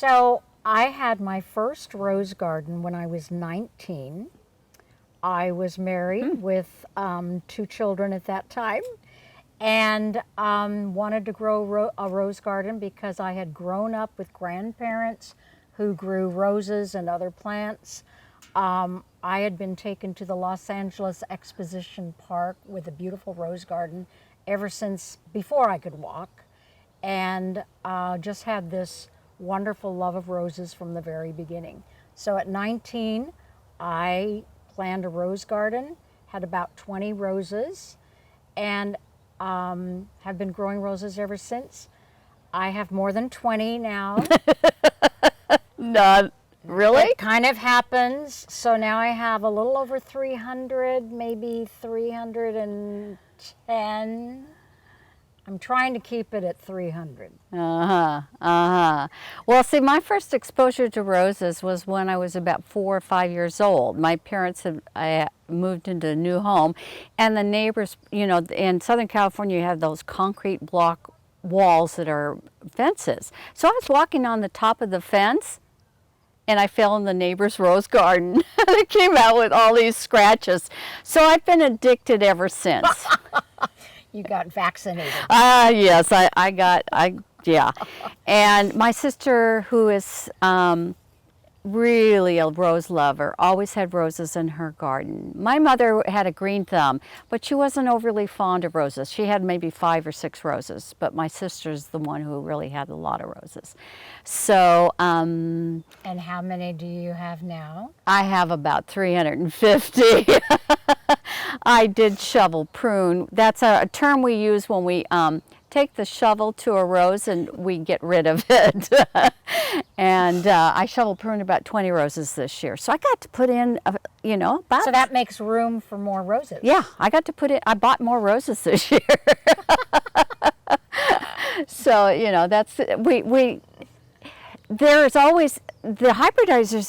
So I had my first rose garden when I was 19. I was married with 2 children at that time, and wanted to grow a rose garden because I had grown up with grandparents who grew roses and other plants. I had been taken to the Los Angeles Exposition Park with a beautiful rose garden ever since before I could walk, and just had this wonderful love of roses from the very beginning. So at 19, I planned a rose garden, had about 20 roses, and have been growing roses ever since. I have more than 20 now. Not really? It kind of happens. So now I have a little over 300, maybe 310. I'm trying to keep it at 300. Well, see, my first exposure to roses was when I was about 4 or 5 years old. My parents had moved into a new home, and the neighbors, you know, in Southern California, you have those concrete block walls that are fences. So I was walking on the top of the fence, and I fell in the neighbor's rose garden. It came out with all these scratches. So I've been addicted ever since. You got vaccinated. Yes, yeah. And my sister, who is really a rose lover, always had roses in her garden. My mother had a green thumb, but she wasn't overly fond of roses. She had maybe 5 or 6 roses, but my sister's the one who really had a lot of roses. So, And how many do you have now? I have about 350. I did shovel prune. That's a term we use when we take the shovel to a rose and we get rid of it. And I shovel pruned about 20 roses this year. So I got to put in, you know, about... So that makes room for more roses. Yeah, I got to put in, I bought more roses this year. So, you know, that's, there's always, the hybridizers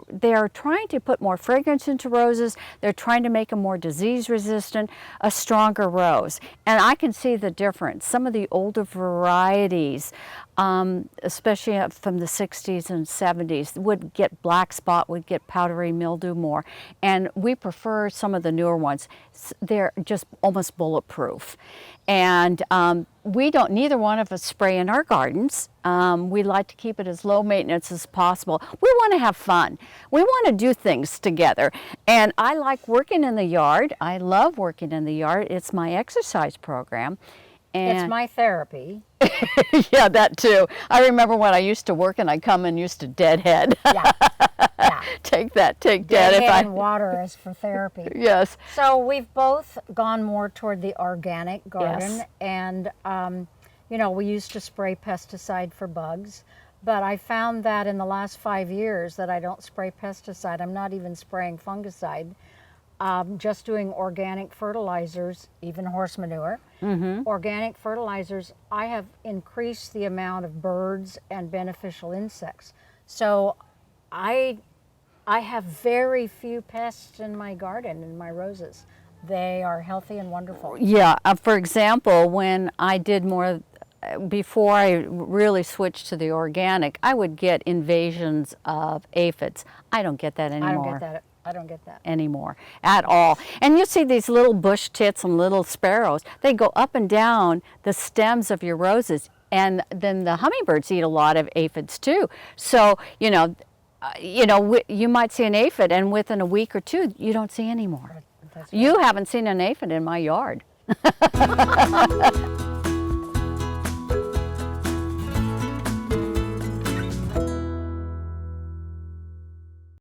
they are trying to put more fragrance into roses. They're trying to make them more disease resistant, a stronger rose. And I can see the difference. Some of the older varieties, especially from the 60s and 70s, would get black spot, would get powdery mildew more. And we prefer some of the newer ones. They're just almost bulletproof. And neither one of us spray in our gardens. We like to keep it as low maintenance as possible. We want to have fun. We want to do things together. And I like working in the yard. I love working in the yard. It's my exercise program. And it's my therapy. Yeah, that too. I remember when I used to work and I'd come and used to deadhead. Yeah. Take that. Deadhead and water as for therapy. Yes. So we've both gone more toward the organic garden. Yes. And, you know, we used to spray pesticide for bugs. But I found that in the last 5 years that I don't spray pesticide. I'm not even spraying fungicide. Just doing organic fertilizers, even horse manure. Organic fertilizers, I have increased the amount of birds and beneficial insects. So I have very few pests in my garden, in my roses. They are healthy and wonderful. Yeah, for example, when I did more, before I really switched to the organic, I would get invasions of aphids. I don't get that anymore. I don't get that anymore at all. And you see these little bush tits and little sparrows. They go up and down the stems of your roses, and then the hummingbirds eat a lot of aphids too. So you might see an aphid, and within a week or two, you don't see any more. You haven't seen an aphid in my yard.